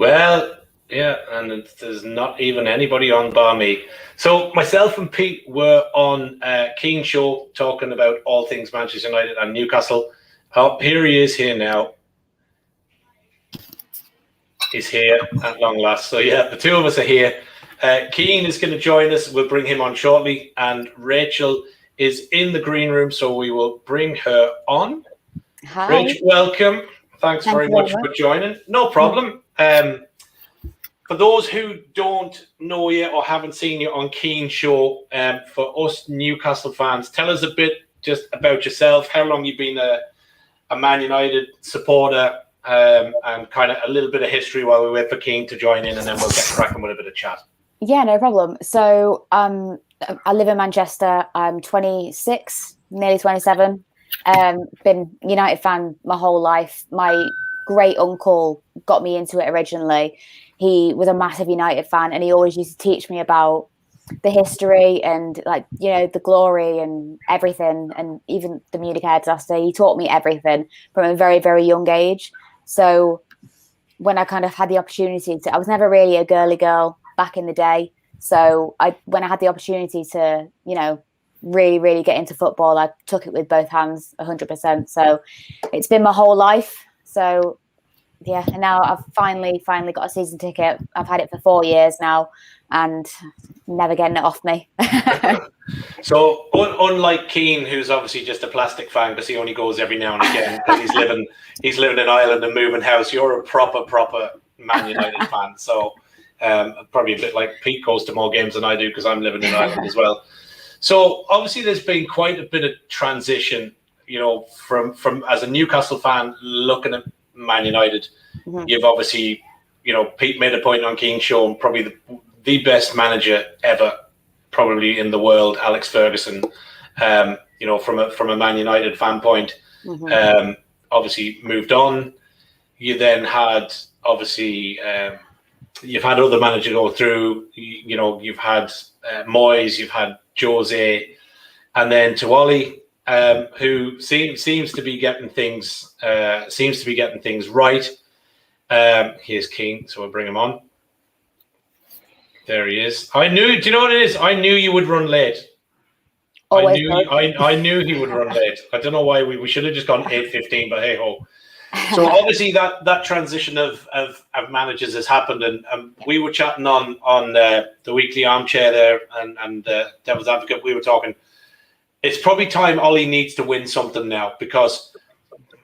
Well, yeah, and there's not even anybody on bar me. So myself and Pete were on Keane Show talking about all things Manchester United and Newcastle. Oh, here he is here now. He's here at long last. So yeah, the two of us are here. Keane is going to join us. We'll bring him on shortly. And Rachel is in the green room, so we will bring her on. Hi. Rach, welcome. Thanks very much for joining. No problem. For those who don't know you or haven't seen you on Keane Show, for us Newcastle fans, tell us a bit just about yourself, how long you've been a Man United supporter, and kind of a little bit of history while we wait for Keane to join in, and then we'll get cracking with a bit of chat. Yeah, no problem. So I live in Manchester. I'm 26, nearly 27. Been United fan my whole life. My great uncle got me into it originally. He was a massive United fan, and he always used to teach me about the history and, like, you know, the glory and everything, and even the Munich air disaster. He taught me everything from a very, very young age. So when I kind of had the opportunity to, I was never really a girly girl back in the day. So when I had the opportunity to, you know, really, really get into football, I took it with both hands, 100%. So it's been my whole life. So yeah, and now I've finally got a season ticket. I've had it for 4 years now, and never getting it off me. So unlike Keane, who's obviously just a plastic fan because he only goes every now and again because he's living in Ireland and moving house, you're a proper Man United fan. So probably a bit like Pete goes to more games than I do because I'm living in Ireland as well. So obviously there's been quite a bit of transition, you know, from as a Newcastle fan looking at Man United. Mm-hmm. You've obviously, you know, Pete made a point on Keane Show, and probably the best manager ever, probably in the world, Alex Ferguson. You know, from a Man United fan point, mm-hmm. Obviously moved on. You then had obviously you've had other managers go through. You know, you've had Moyes, you've had Jose, and then to Ollie. Who seems to be getting things right. Here's Keane, so we'll bring him on. There he is. Do you know what it is? I knew you would run late. I knew he would run late. I don't know why we should have just gone 8:15, but hey ho. So obviously that transition of managers has happened, and we were chatting on the Weekly Armchair there, and Devil's Advocate. We were talking. It's probably time Ollie needs to win something now, because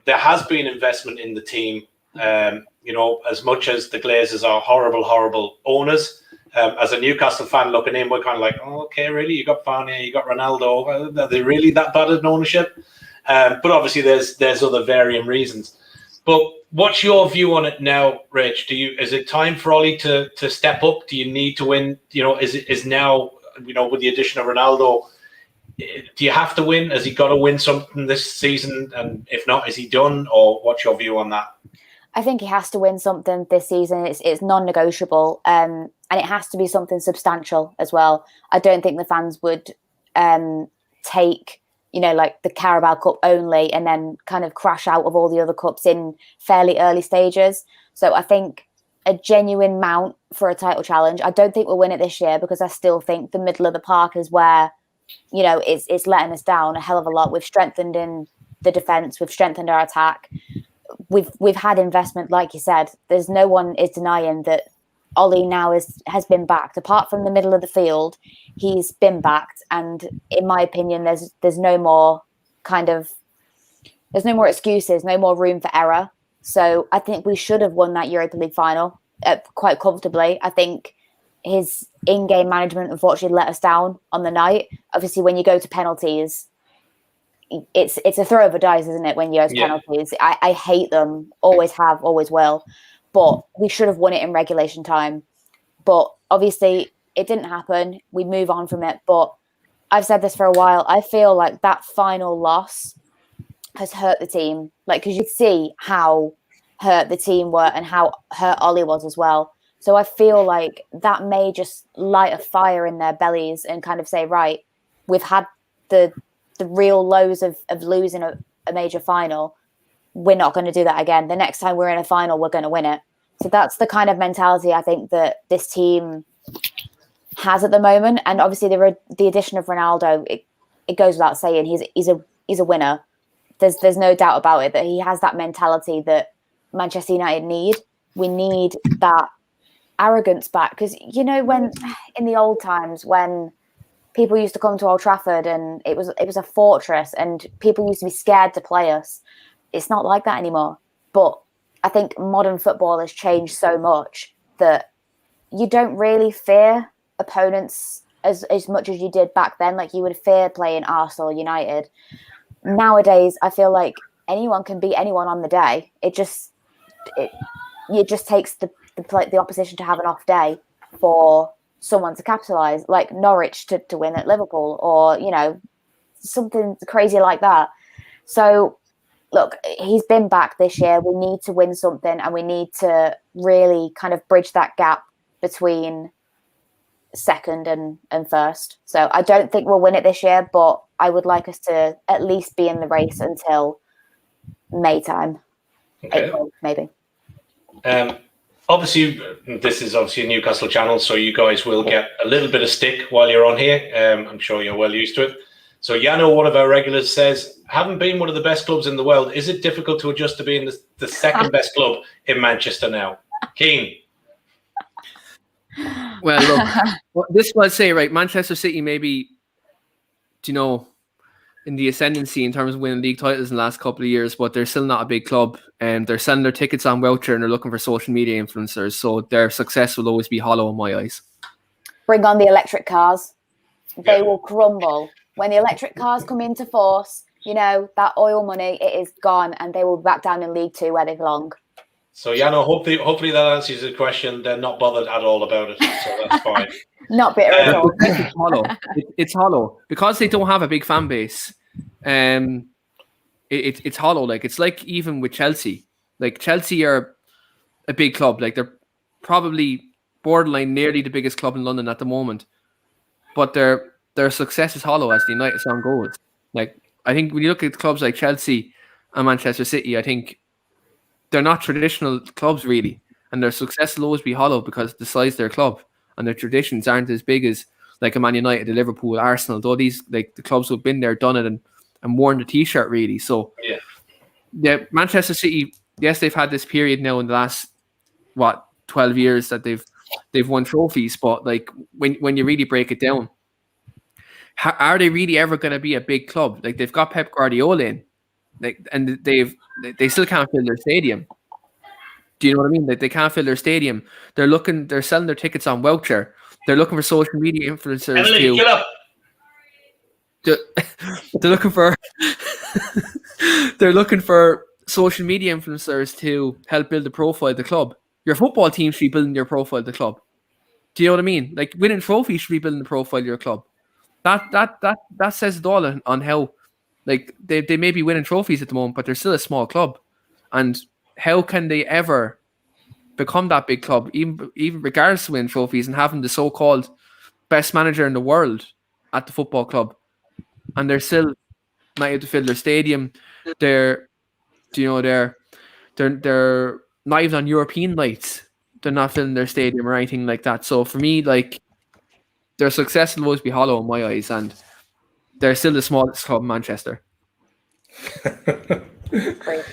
there has been investment in the team. You know, as much as the Glazers are horrible owners, as a Newcastle fan looking in, we're kind of like, oh, okay, really? You got Barney, you got Ronaldo. Are they really that bad at ownership? But obviously there's other varying reasons. But what's your view on it now, Rich? Is it time for Ollie to step up? Do you need to win? You know, is now, you know, with the addition of Ronaldo, do you have to win? Has he got to win something this season? And if not, is he done? Or what's your view on that? I think he has to win something this season. It's non-negotiable. And it has to be something substantial as well. I don't think the fans would take, you know, like the Carabao Cup only and then kind of crash out of all the other cups in fairly early stages. So I think a genuine mount for a title challenge. I don't think we'll win it this year, because I still think the middle of the park is where, you know, it's letting us down a hell of a lot. We've strengthened in the defence. We've strengthened our attack. We've had investment, like you said. There's no one is denying that Ollie now has been backed. Apart from the middle of the field, he's been backed. And in my opinion, there's no more excuses, no more room for error. So I think we should have won that Europa League final quite comfortably. I think his in-game management unfortunately let us down on the night. Obviously, when you go to penalties, it's a throw of a dice, isn't it? When you go to penalties, I hate them. Always have, always will. But we should have won it in regulation time. But obviously, it didn't happen. We move on from it. But I've said this for a while. I feel like that final loss has hurt the team. Like, because you see how hurt the team were and how hurt Ollie was as well. So I feel like that may just light a fire in their bellies and kind of say, right, we've had the real lows of losing a major final. We're not going to do that again. The next time we're in a final, we're going to win it. So that's the kind of mentality I think that this team has at the moment. And obviously the addition of Ronaldo, it goes without saying, he's a winner. There's no doubt about it that he has that mentality that Manchester United need. We need that arrogance back, because when in the old times when people used to come to Old Trafford and it was a fortress and people used to be scared to play us. It's not like that anymore. But I think modern football has changed so much that you don't really fear opponents as much as you did back then. Like you would fear playing Arsenal, United. Nowadays, I feel like anyone can beat anyone on the day. It just takes the opposition to have an off day for someone to capitalise, like Norwich to win at Liverpool, or something crazy like that. So look, he's been back this year. We need to win something, and we need to really kind of bridge that gap between second and first. So I don't think we'll win it this year, but I would like us to at least be in the race until May time. Okay. April, maybe. Obviously, this is obviously a Newcastle channel, so you guys will get a little bit of stick while you're on here. I'm sure you're well used to it. So Yano, one of our regulars, says, having been one of the best clubs in the world, is it difficult to adjust to being the second best club in Manchester now? Keane. Well, look, this is what I'd say, right? Manchester City maybe, in the ascendancy in terms of winning league titles in the last couple of years, but they're still not a big club, and they're selling their tickets on voucher and they're looking for social media influencers, so their success will always be hollow in my eyes. Bring on the electric cars. They will crumble. When the electric cars come into force, that oil money, it is gone, and they will be back down in League Two where they belong. So, Yano, hopefully that answers the question. They're not bothered at all about it, so that's fine. Not bitter at all. It's hollow. It's hollow. Because they don't have a big fan base, it's hollow. Like, it's like even with Chelsea. Like, Chelsea are a big club. Like, they're probably borderline nearly the biggest club in London at the moment. But their success is hollow, as the United song goes. Like, I think when you look at clubs like Chelsea and Manchester City, I think they're not traditional clubs really, and their success will always be hollow because the size of their club and their traditions aren't as big as like a Man United, a Liverpool, Arsenal. Though these like the clubs who've been there, done it, and worn the t-shirt really. So yeah, Manchester City, yes, they've had this period now in the last 12 years that they've won trophies, but like when you really break it down, are they really ever going to be a big club? Like they've got Pep Guardiola in. And they still can't fill their stadium. Do you know what I mean? Like they can't fill their stadium. They're selling their tickets on voucher. They're looking for social media influencers Emily, get up. They're looking for social media influencers to help build the profile of the club. Your football team should be building your profile of the club. Do you know what I mean? Like winning trophies should be building the profile of your club. That says it all on how. Like they may be winning trophies at the moment, but they're still a small club. And how can they ever become that big club, even regardless of winning trophies and having the so-called best manager in the world at the football club, and they're still not able to fill their stadium? They're not even on European nights. They're not filling their stadium or anything like that. So for me, like their success will always be hollow in my eyes, and they're still the smallest club in Manchester. Great.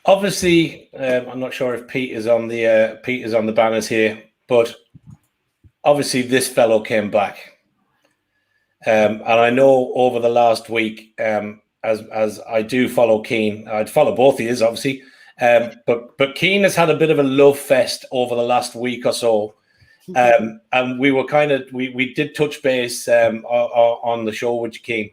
Obviously, I'm not sure if Pete is on the banners here, but obviously this fellow came back, and I know over the last week, as I do follow Keane, I'd follow both of you, obviously, but Keane has had a bit of a love fest over the last week or so. And we were we did touch base on the show with Keane.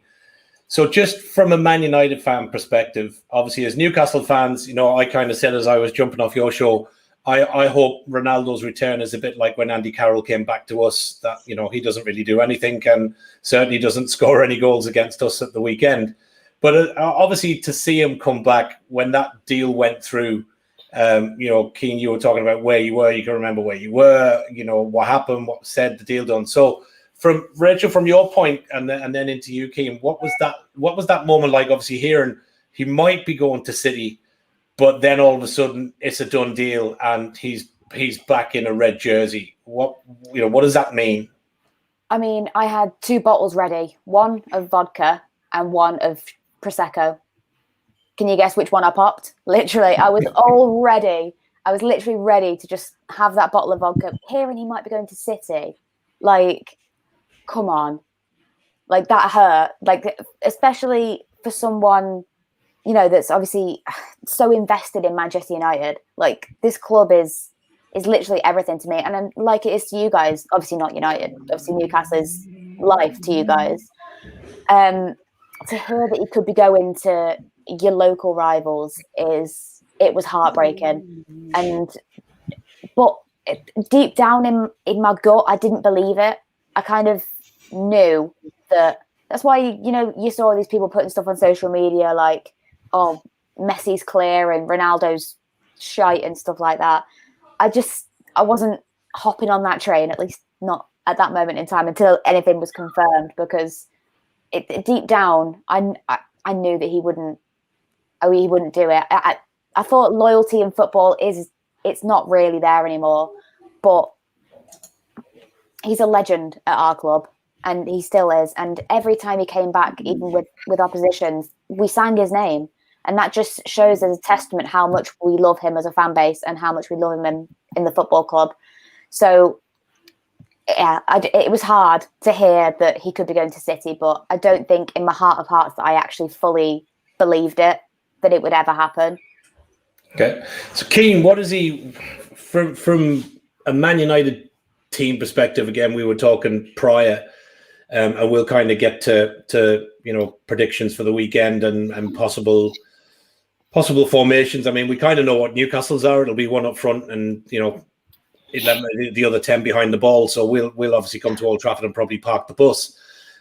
So just from a Man United fan perspective, obviously as Newcastle fans, I kind of said as I was jumping off your show, I hope Ronaldo's return is a bit like when Andy Carroll came back to us, that he doesn't really do anything and certainly doesn't score any goals against us at the weekend. But obviously to see him come back when that deal went through. Keane, you were talking about where you were. You can remember where you were. What happened, what was said, the deal done. So, from Rachel, from your point, and then into you, Keane, what was that moment like? Obviously, hearing he might be going to City, but then all of a sudden it's a done deal and he's back in a red jersey. What does that mean? I mean, I had 2 bottles ready, one of vodka and one of Prosecco. Can you guess which one I popped? Literally, I was literally ready to just have that bottle of vodka, hearing he might be going to City. Like, come on. Like, that hurt. Like, especially for someone, that's obviously so invested in Manchester United. Like, this club is literally everything to me. And then, like it is to you guys, obviously not United, obviously Newcastle is life to you guys. To hear that he could be going to your local rivals it was heartbreaking. But deep down in my gut, I didn't believe it. I kind of knew that. That's why, you saw these people putting stuff on social media like, oh, Messi's clear and Ronaldo's shite and stuff like that. I wasn't hopping on that train, at least not at that moment in time, until anything was confirmed, because deep down, I knew that he wouldn't do it. I thought loyalty in football it's not really there anymore, but he's a legend at our club, and he still is. And every time he came back, even with oppositions, we sang his name. And that just shows as a testament how much we love him as a fan base and how much we love him in the football club. So, yeah, it was hard to hear that he could be going to City, but I don't think in my heart of hearts that I actually fully believed that it would ever happen. Okay. So, Keane, what is he, from a Man United team perspective, again, we were talking prior, and we'll kind of get to predictions for the weekend and possible formations. I mean, we kind of know what Newcastle's are. It'll be one up front and 11, the other 10 behind the ball. So we'll obviously come to Old Trafford and probably park the bus.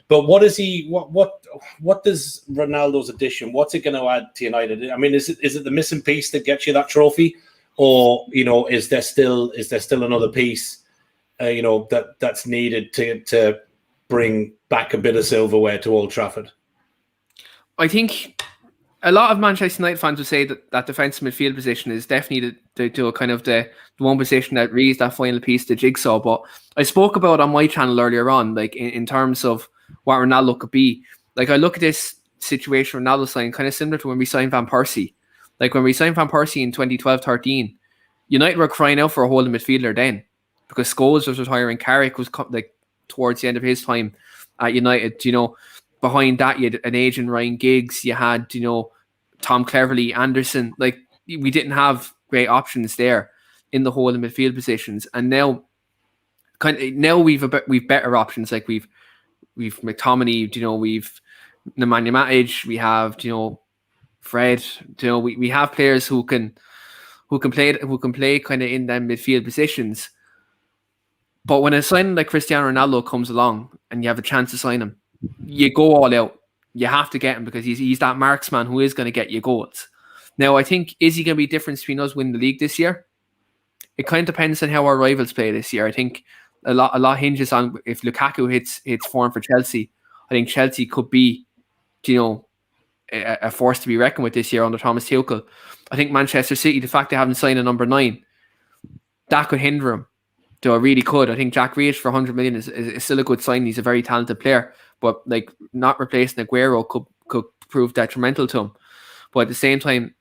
But what is he? What does Ronaldo's addition? What's it going to add to United? I mean, is it the missing piece that gets you that trophy, or is there still another piece that's needed to bring back a bit of silverware to Old Trafford? I think a lot of Manchester United fans would say that defensive midfield position is definitely the one position that really is that final piece, the jigsaw. But I spoke about on my channel earlier on, like in terms of what Ronaldo could be. Like, I look at this situation Ronaldo signed kind of similar to when we signed Van Persie. Like, when we signed Van Persie in 2012-13, United were crying out for a holding midfielder then, because Scholes was retiring, Carrick was towards the end of his time at United. Behind that, you had an aging Ryan Giggs, you had, Tom Cleverley, Anderson. Like, we didn't have great options there in the holding midfield positions. And now we've better options. Like, we've McTominay, we've Nemanja Matic, we have, Fred, we have players who can play kind of in them midfield positions. But when a signing like Cristiano Ronaldo comes along and you have a chance to sign him, you go all out. You have to get him, because he's that marksman who is going to get you goals. Now, I think, is he going to be a difference between us winning the league this year? It kind of depends on how our rivals play this year. I think a lot hinges on if Lukaku hits form for Chelsea. I think Chelsea could be, a force to be reckoned with this year under Thomas Tuchel. I think Manchester City, the fact they haven't signed a number 9, that could hinder him. So it really could. I think Jack Grealish for 100 million is still a good sign. He's a very talented player, but like, not replacing Aguero could prove detrimental to him. But at the same time,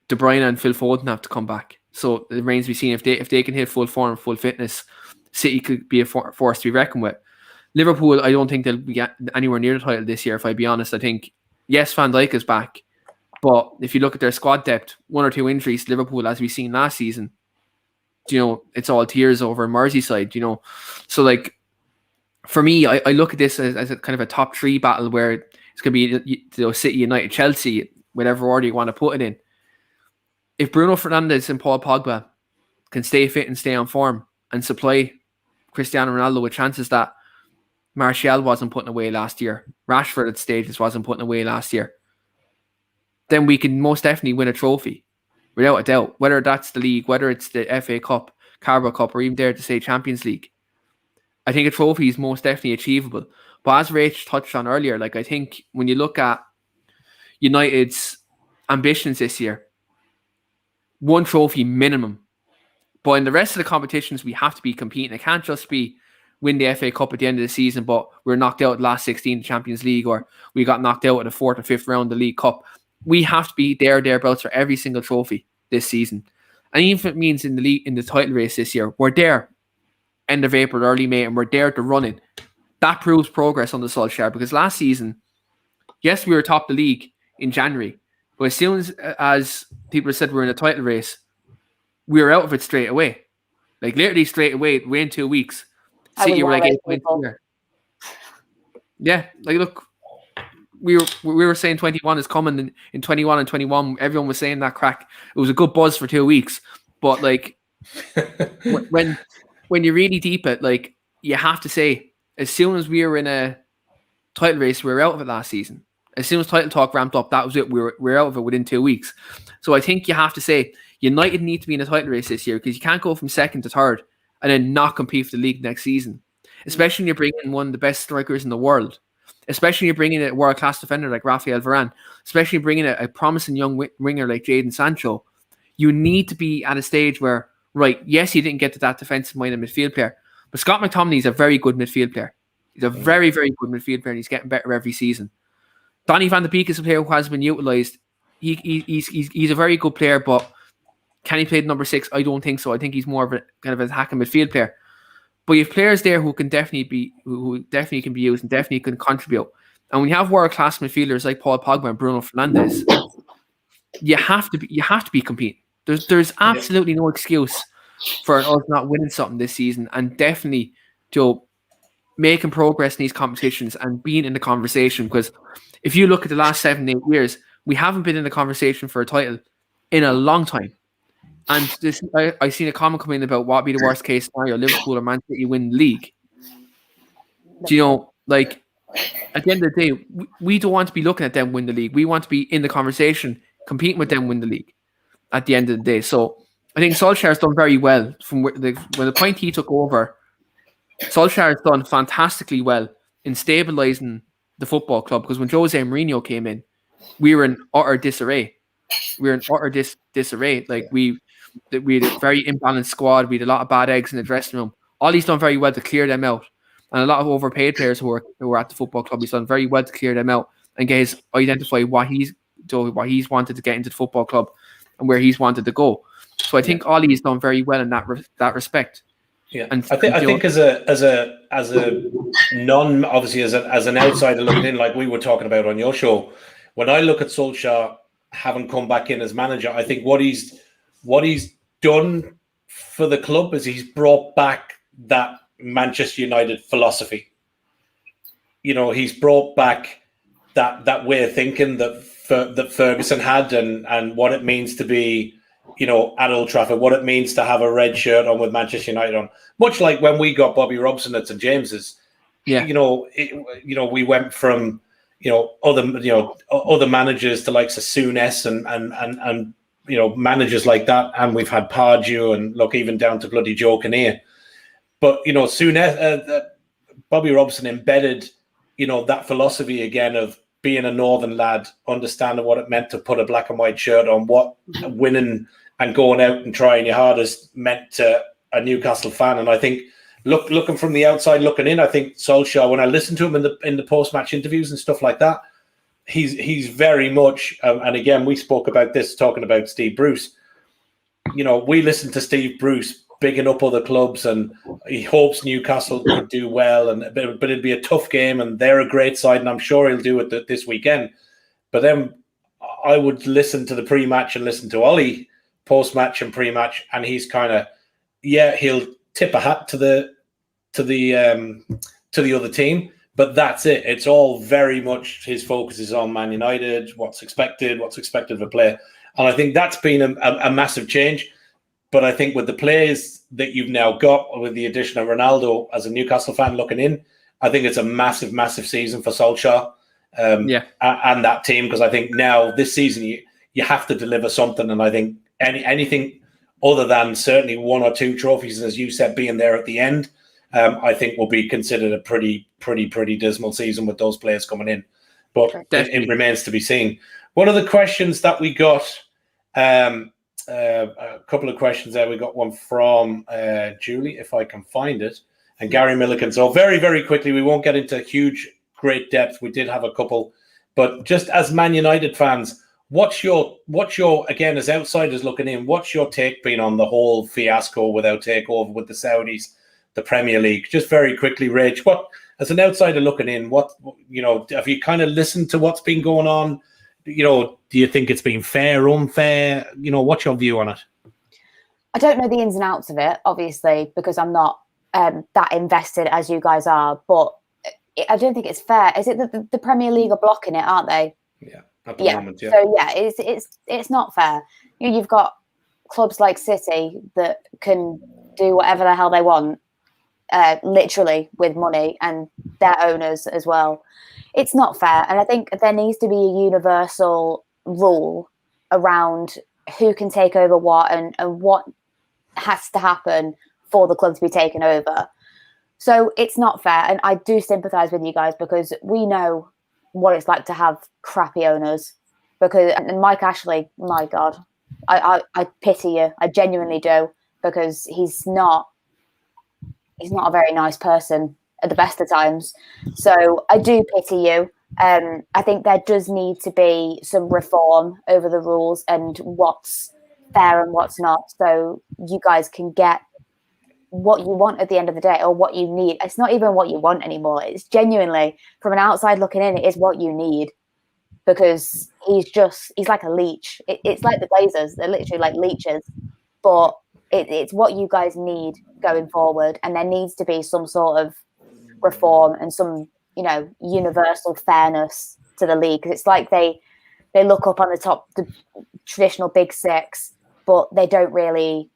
De Bruyne and Phil Foden have to come back. So it remains to be seen if they can hit full form, full fitness. City could be a force to be reckoned with. Liverpool, I don't think they'll be anywhere near the title this year, if I be honest. I think, yes, Van Dijk is back, but if you look at their squad depth, 1 or 2 injuries, Liverpool, as we've seen last season, it's all tears over Merseyside, So, like, for me, I look at this as a kind of a top 3 battle where it's going to be City, United, Chelsea, whatever order you want to put it in. If Bruno Fernandes and Paul Pogba can stay fit and stay on form and supply Cristiano Ronaldo with chances that Martial wasn't putting away last year, Rashford at stages wasn't putting away last year, then we can most definitely win a trophy, without a doubt. Whether that's the league, whether it's the FA Cup, Carabao Cup, or even dare to say Champions League, I think a trophy is most definitely achievable. But as Rach touched on earlier, like, I think when you look at United's ambitions this year, one trophy minimum. But in the rest of the competitions, we have to be competing. It can't just be win the FA Cup at the end of the season, but we're knocked out at the last 16 of the Champions League, or we got knocked out at the 4th or 5th round of the League Cup. We have to be thereabouts for every single trophy this season. And even if it means in the league, in the title race this year, we're there end of April, early May, and we're there to run it. That proves progress on the Solskjaer, because last season, yes, we were top of the league in January, but as soon as people said we're in a title race, we were out of it straight away. Like literally straight away, within 2 weeks. City were like 8 points clear. Yeah, like look, we were saying 21 is coming in 21 and 21. Everyone was saying that crack. It was a good buzz for 2 weeks, but like when you're really deep at, like, you have to say, as soon as we were in a title race, we were out of it last season. As soon as title talk ramped up, that was it. We were out of it within 2 weeks. So I think you have to say United need to be in a title race this year, because you can't go from second to third and then not compete for the league next season. Especially when you're bringing one of the best strikers in the world. Especially when you're bringing a world-class defender like Rafael Varane. Especially bringing a promising young winger like Jadon Sancho. You need to be at a stage where, right, yes, you didn't get to that defensive-minded midfield player, but Scott McTominay is a very good midfield player. He's a very, very good midfield player, and he's getting better every season. Donny van de Beek is a player who has been utilised. He's a very good player, but can he play number 6? I don't think so. I think he's more of a kind of an attacking midfield player. But you have players there who can definitely can be used and definitely can contribute. And when you have world-class midfielders like Paul Pogba and Bruno Fernandes, you have to be competing. There's absolutely no excuse for us not winning something this season, and definitely making progress in these competitions and being in the conversation. Because if you look at the last 7-8 years, we haven't been in the conversation for a title in a long time. And I seen a comment come in about what would be the worst case scenario: Liverpool or Man City win the league. Do you know, like, at the end of the day, we don't want to be looking at them win the league. We want to be in the conversation, competing with them win the league at the end of the day. So I think Solskjaer has done very well from when the point he took over. Solskjaer has done fantastically well in stabilising the football club, because when Jose Mourinho came in, we were in utter disarray. Like we had a very imbalanced squad. We had a lot of bad eggs in the dressing room. Ollie's done very well to clear them out, and a lot of overpaid players who were at the football club. He's done very well to clear them out and identify what he's wanted to get into the football club and where he's wanted to go. So I think Ollie has done very well in that respect. Yeah, and I think as a non, obviously as an outsider looking in, like we were talking about on your show, when I look at Solskjaer having come back in as manager, I think what he's done for the club is he's brought back that Manchester United philosophy. You know, he's brought back that way of thinking that Ferguson had, and what it means to be, you know, at Old Trafford, what it means to have a red shirt on with Manchester United on. Much like when we got Bobby Robson at St James's, we went from other managers to like Souness and managers like that, and we've had Pardew and look even down to bloody Joe Kinnear. But Souness, Bobby Robson embedded that philosophy again of being a northern lad, understanding what it meant to put a black and white shirt on, what winning and going out and trying your hardest meant to a Newcastle fan. And I think looking from the outside looking in, I think Solskjaer, when I listen to him in the post-match interviews and stuff like that, he's very much, and again, we spoke about this talking about Steve Bruce. We listened to Steve Bruce bigging up other clubs, and he hopes Newcastle could do well, but it'd be a tough game, and they're a great side, and I'm sure he'll do it this weekend. But then I would listen to the pre-match and listen to Ollie post-match and pre-match, and he's kind of, he'll tip a hat to the other team, but that's it. It's all very much his focus is on Man United, what's expected of a player, and I think that's been a massive change. But I think with the players that you've now got, with the addition of Ronaldo, as a Newcastle fan looking in, I think it's a massive, massive season for Solskjaer and that team, because I think now this season you have to deliver something, and I think anything other than certainly 1 or 2 trophies, as you said, being there at the end, I think will be considered a pretty dismal season with those players coming in. But it remains to be seen. One of the questions that we got a couple of questions there. We got one from Julie, if I can find it, and Gary Milliken. So very, very quickly, we won't get into huge, great depth. We did have a couple, but just as Man United fans, what's your again, as outsiders looking in, what's your take been on the whole fiasco without takeover with the Saudis, the Premier League? Just very quickly, Rach, what, as an outsider looking in, what, have you kind of listened to what's been going on? Do you think it's been fair, unfair? What's your view on it? I don't know the ins and outs of it, obviously, because I'm not that invested as you guys are, but I don't think it's fair. Is it that the Premier League are blocking it, aren't they? Yeah, at the moment, yeah. So yeah, it's not fair. You've got clubs like City that can do whatever the hell they want, literally with money, and their owners as well. It's not fair, and I think there needs to be a universal rule around who can take over what and what has to happen for the club to be taken over. So it's not fair, and I do sympathise with you guys because we know what it's like to have crappy owners. And Mike Ashley, my God, I pity you. I genuinely do, because he's not a very nice person at the best of times. So I do pity you. I think there does need to be some reform over the rules and what's fair and what's not, so you guys can get what you want at the end of the day, or what you need. It's not even what you want anymore. It's genuinely, from an outside looking in, it is what you need, because he's like a leech. It's like the Glazers. They're literally like leeches, but it's what you guys need going forward. And there needs to be some sort of reform and some, universal fairness to the league. Because it's like they look up on the top, the traditional big six, but they don't really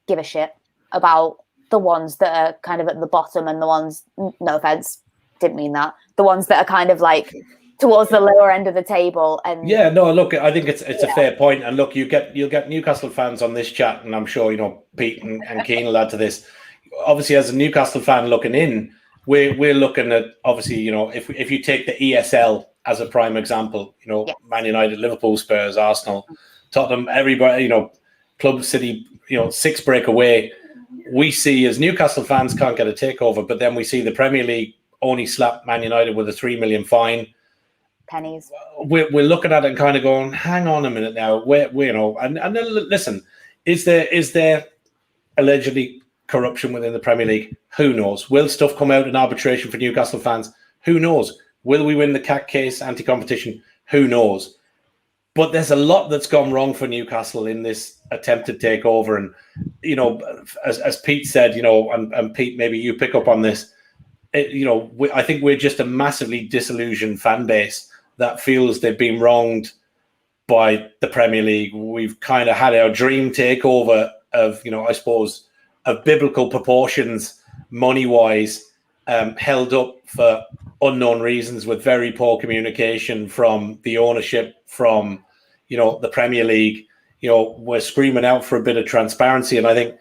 give a shit about the ones that are kind of at the bottom and the ones, no offense, didn't mean that, the ones that are kind of like towards the lower end of the table. And yeah, no, look, I think it's a fair point. And look, you'll get Newcastle fans on this chat, and I'm sure Pete and Keane will add to this. Obviously, as a Newcastle fan looking in, we're looking at, obviously, if you take the ESL as a prime example, Yes. Man United, Liverpool, Spurs, Arsenal, Tottenham, everybody, Club City, 6 break away. We see, as Newcastle fans, can't get a takeover, but then we see the Premier League only slap Man United with a 3 million fine. Pennies. We're looking at it and kind of going, hang on a minute now. And then listen, is there allegedly corruption within the Premier League? Who knows? Will stuff come out in arbitration for Newcastle fans? Who knows? Will we win the CAC case, anti-competition? Who knows? But there's a lot that's gone wrong for Newcastle in this attempted takeover. And, as Pete said, and Pete, maybe you pick up on this, I think we're just a massively disillusioned fan base that feels they've been wronged by the Premier League. We've kind of had our dream takeover of, I suppose, of biblical proportions, money-wise, held up for unknown reasons with very poor communication from the ownership, from, the Premier League. We're screaming out for a bit of transparency. And I think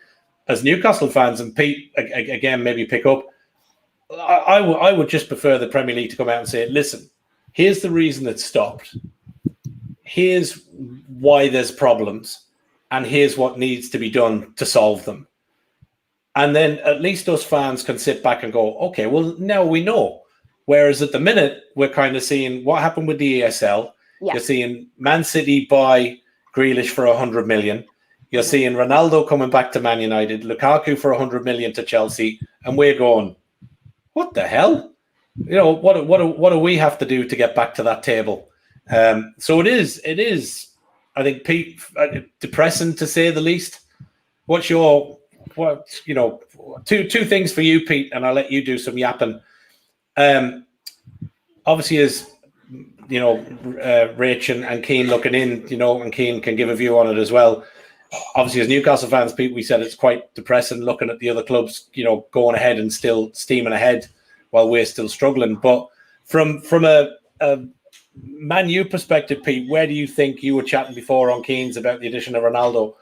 as Newcastle fans, and Pete, again, maybe pick up, I would just prefer the Premier League to come out and say, listen, here's the reason it stopped. Here's why there's problems. And here's what needs to be done to solve them. And then at least us fans can sit back and go, okay, well, now we know. Whereas at the minute, we're kind of seeing what happened with the ESL. Yeah. You're seeing Man City buy Grealish for 100 million. You're seeing Ronaldo coming back to Man United, Lukaku for 100 million to Chelsea. And we're going, what the hell? What do we have to do to get back to that table? So it is, I think, Pete, depressing to say the least. Two things for you, Pete, and I'll let you do some yapping. Obviously, as Rach and Keane looking in, and Keane can give a view on it as well. Obviously, as Newcastle fans, Pete, we said it's quite depressing looking at the other clubs, going ahead and still steaming ahead while we're still struggling. But from a Man U perspective, Pete, where do you think, you were chatting before on Keane's about the addition of Ronaldo?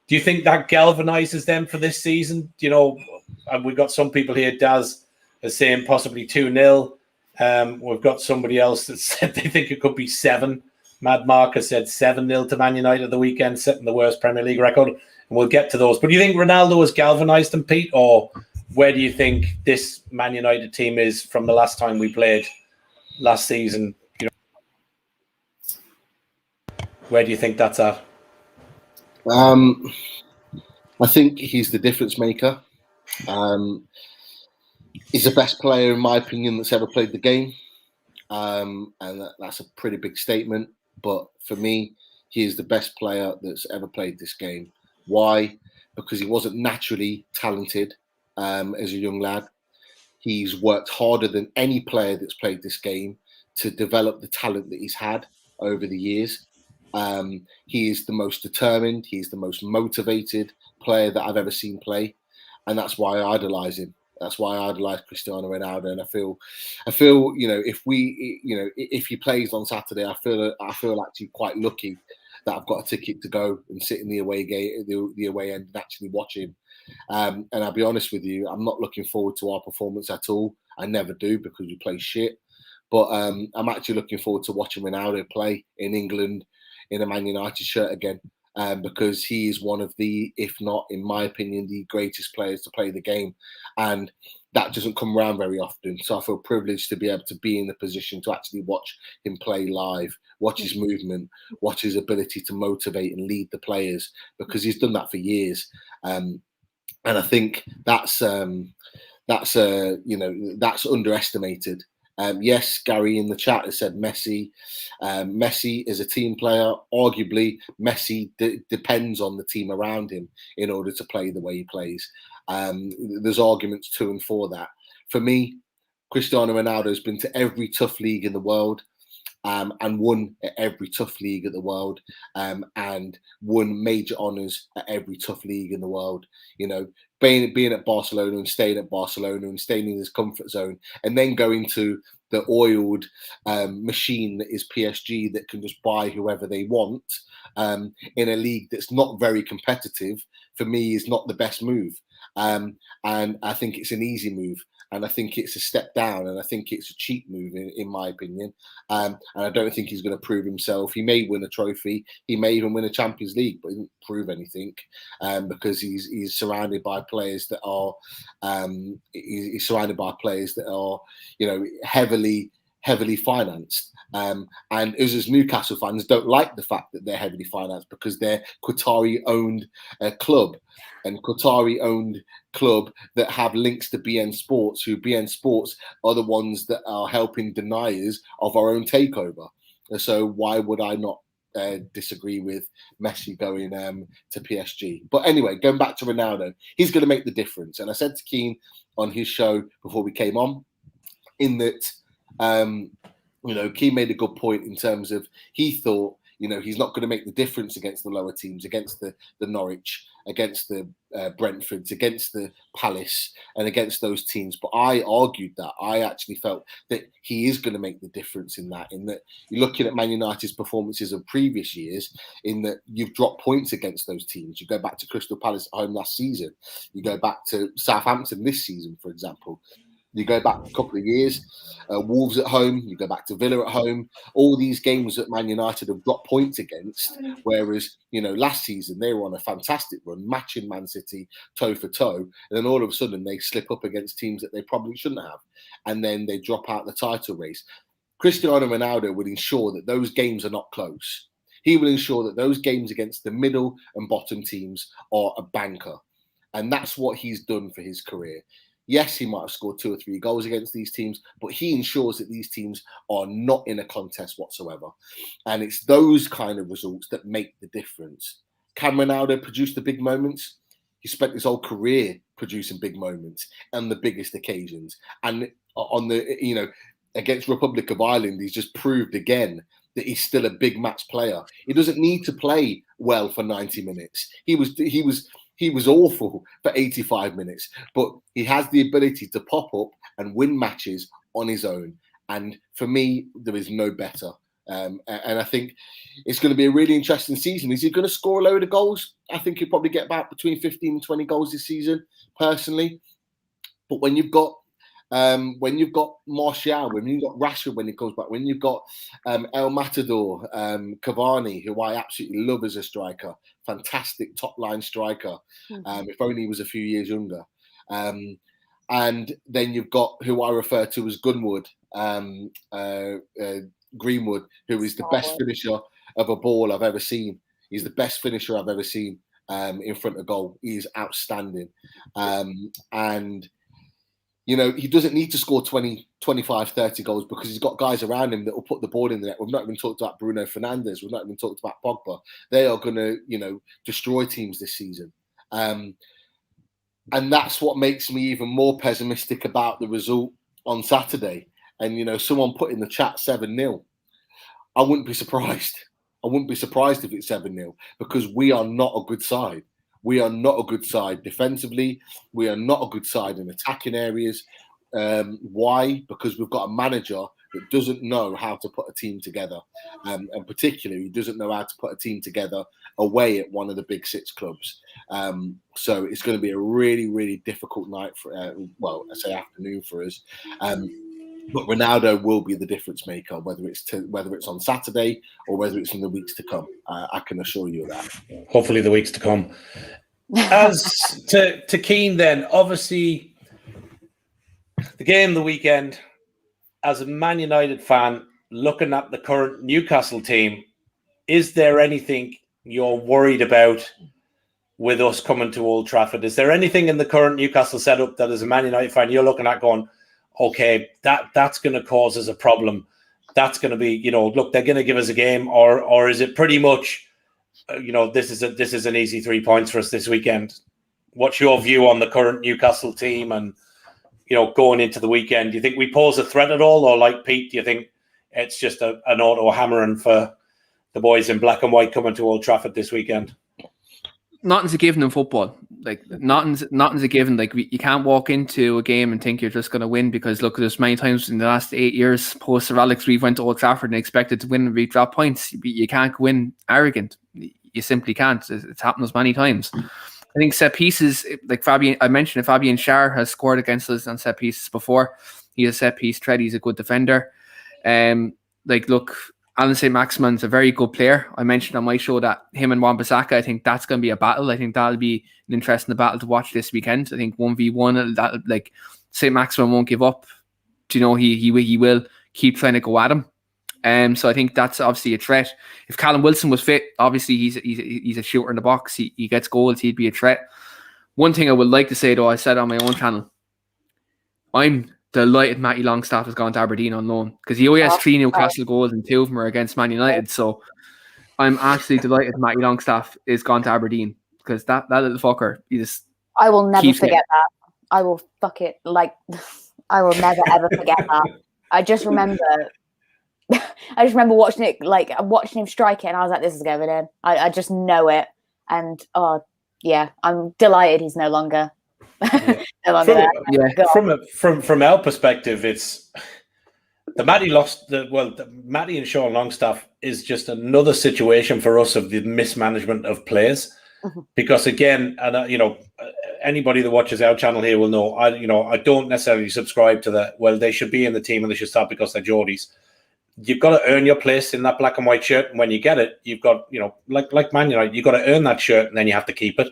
Do you think that galvanizes them for this season? And we've got some people here, Daz, is saying possibly 2-0. We've got somebody else that said they think it could be 7. Mad Marcus said 7-0 to Man United the weekend, setting the worst Premier League record. And we'll get to those. But do you think Ronaldo has galvanised them, Pete? Or where do you think this Man United team is from the last time we played last season? You know, where do you think that's at? I think he's the difference maker. He's the best player, in my opinion, that's ever played the game. And that's a pretty big statement. But for me, he is the best player that's ever played this game. Why? Because he wasn't naturally talented as a young lad. He's worked harder than any player that's played this game to develop the talent that he's had over the years. He is the most determined. He's the most motivated player that I've ever seen play. And that's why I idolise him. That's why I idolise Cristiano Ronaldo. And I feel, if he plays on Saturday, I feel actually quite lucky that I've got a ticket to go and sit in the away gate, the away end, and actually watch him. And I'll be honest with you, I'm not looking forward to our performance at all. I never do, because we play shit. But I'm actually looking forward to watching Ronaldo play in England in a Man United shirt again. Because he is one of the, if not, in my opinion, the greatest players to play the game. And that doesn't come around very often. So I feel privileged to be able to be in the position to actually watch him play live, watch his movement, watch his ability to motivate and lead the players, because he's done that for years. And I think that's underestimated. Yes, Gary in the chat has said Messi. Messi is a team player. Arguably, Messi depends on the team around him in order to play the way he plays. There's arguments to and for that. For me, Cristiano Ronaldo has been to every tough league in the world, and won at every tough league in the world, and won major honours at every tough league in the world. You know, being at Barcelona and staying at Barcelona and staying in his comfort zone, and then going to the oiled machine that is PSG, that can just buy whoever they want in a league that's not very competitive, for me is not the best move. And I think it's an easy move. And I think it's a step down, and I think it's a cheap move, in my opinion. And I don't think he's going to prove himself. He may win a trophy, he may even win a Champions League, but he didn't prove anything, because he's surrounded by players that are heavily financed. And us as Newcastle fans don't like the fact that they're heavily financed, because they're Qatari-owned club. And Qatari-owned club that have links to BN Sports, who BN Sports are the ones that are helping deniers of our own takeover. So why would I not disagree with Messi going to PSG? But anyway, going back to Ronaldo, he's going to make the difference. And I said to Keane on his show before we came on, in that, Keane made a good point in terms of, he thought, he's not going to make the difference against the lower teams, against the Norwich, against the Brentfords, against the Palace, and against those teams. But I argued that. I actually felt that he is going to make the difference in that you're looking at Man United's performances of previous years, in that you've dropped points against those teams. You go back to Crystal Palace at home last season. You go back to Southampton this season, for example. You go back a couple of years, Wolves at home, you go back to Villa at home, all these games that Man United have got points against, whereas, last season they were on a fantastic run, matching Man City toe for toe, and then all of a sudden they slip up against teams that they probably shouldn't have, and then they drop out the title race. Cristiano Ronaldo would ensure that those games are not close. He will ensure that those games against the middle and bottom teams are a banker, and that's what he's done for his career. Yes, he might have scored 2 or 3 goals against these teams, but he ensures that these teams are not in a contest whatsoever. And it's those kind of results that make the difference. Can Ronaldo produce the big moments? He spent his whole career producing big moments and the biggest occasions. And against Republic of Ireland, he's just proved again that he's still a big match player. He doesn't need to play well for 90 minutes. He was awful for 85 minutes, but he has the ability to pop up and win matches on his own. And for me, there is no better. And I think it's going to be a really interesting season. Is he going to score a load of goals? I think he'll probably get about between 15 and 20 goals this season, personally. But when you've got when you've got Martial, when you've got Rashford when he comes back, when you've got El Matador, Cavani, who I absolutely love as a striker, fantastic top line striker. If only he was a few years younger. And then you've got who I refer to as Gunwood, Greenwood, who is the best finisher of a ball I've ever seen. He's the best finisher I've ever seen in front of goal. He's outstanding. And you know, he doesn't need to score 20, 25, 30 goals because he's got guys around him that will put the ball in the net. We've not even talked about Bruno Fernandes. We've not even talked about Pogba. They are going to, you know, destroy teams this season. And that's what makes me even more pessimistic about the result on Saturday. And, you know, someone put in the chat 7-0. I wouldn't be surprised. I wouldn't be surprised if it's 7-0 because we are not a good side. We are not a good side defensively. We are not a good side in attacking areas. Why? Because we've got a manager that doesn't know how to put a team together. And particularly, he doesn't know how to put a team together away at one of the big six clubs. So it's going to be a really, really difficult night for, well, I say afternoon for us. But Ronaldo will be the difference maker, whether it's on Saturday or whether it's in the weeks to come. I can assure you of that. Hopefully, the weeks to come. As to Keane, then obviously the game the weekend. As a Man United fan, looking at the current Newcastle team, is there anything you're worried about with us coming to Old Trafford? Is there anything in the current Newcastle setup that, as a Man United fan, you're looking at going, okay, that's going to cause us a problem? That's going to be, you know, look, they're going to give us a game, or is it pretty much, you know, this is an easy 3 points for us this weekend? What's your view on the current Newcastle team and, you know, going into the weekend? Do you think we pose a threat at all, or like Pete, do you think it's just an auto hammering for the boys in black and white coming to Old Trafford this weekend? Nothing's a given in football. Like nothing's a given. Like you can't walk into a game and think you're just going to win because look, there's many times in the last 8 years post Sir Alex Reeve went to Old Trafford and expected to win and we drop points. You can't go in arrogant. You simply can't. It's happened as many times. I think set pieces, like Fabian, I mentioned, Fabian Schär has scored against us on set pieces before. He has set piece threat. He's a good defender. Like look, Alan St. Maximin's a very good player. I mentioned on my show that him and Wan-Bissaka, I think that's going to be a battle. I think that'll be an interesting battle to watch this weekend. I think 1v1, that like St. Maximin won't give up. Do you know, he will keep trying to go at him. So I think that's obviously a threat. If Callum Wilson was fit, obviously he's a shooter in the box. He gets goals. He'd be a threat. One thing I would like to say, though, I said on my own channel, I'm delighted Matty Longstaff has gone to Aberdeen on loan because he only has 3 Newcastle goals and 2 of them are against Man United. So I'm absolutely delighted Matty Longstaff is gone to Aberdeen because that little fucker, I will never forget that. I will I will never ever forget that. I just remember watching it, like watching him strike it, and I was like, "This is going in." I just know it, and I'm delighted he's no longer. From our perspective, it's the Matty and Sean Longstaff is just another situation for us of the mismanagement of players. Because again, and you know, anybody that watches our channel here will know, I don't necessarily subscribe to that. Well, they should be in the team and they should start because they're Geordies. You've got to earn your place in that black and white shirt, and when you get it, you've got, you know, like Man United, you've got to earn that shirt, and then you have to keep it.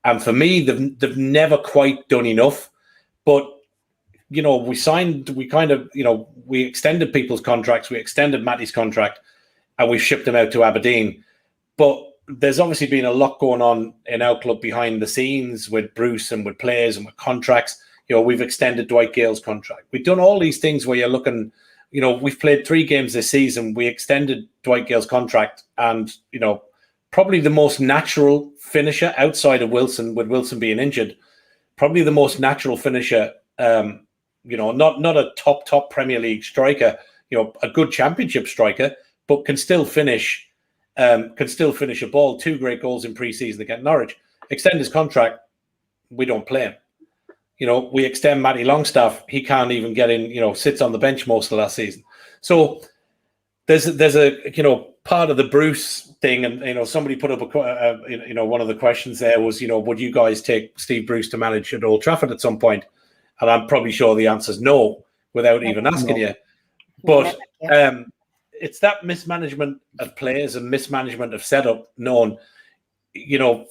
And for me, they've never quite done enough. But, you know, we extended people's contracts. We extended Matty's contract and we shipped him out to Aberdeen. But there's obviously been a lot going on in our club behind the scenes with Bruce and with players and with contracts. You know, we've extended Dwight Gale's contract. We've done all these things where you're looking, you know, we've played 3 games this season. We extended Dwight Gale's contract and, you know, probably the most natural finisher outside of Wilson, with Wilson being injured, probably the most natural finisher, you know, not a top Premier League striker, you know, a good championship striker, but can still finish a ball. 2 great goals in pre-season against Norwich. Extend his contract, we don't play him. You know, we extend Matty Longstaff, he can't even get in, you know, sits on the bench most of last season. So there's a you know, part of the Bruce thing, and you know, somebody put up you know, one of the questions there was, you know, would you guys take Steve Bruce to manage at Old Trafford at some point? And I'm probably sure the answer is no without even asking you. But it's that mismanagement of players and mismanagement of setup known,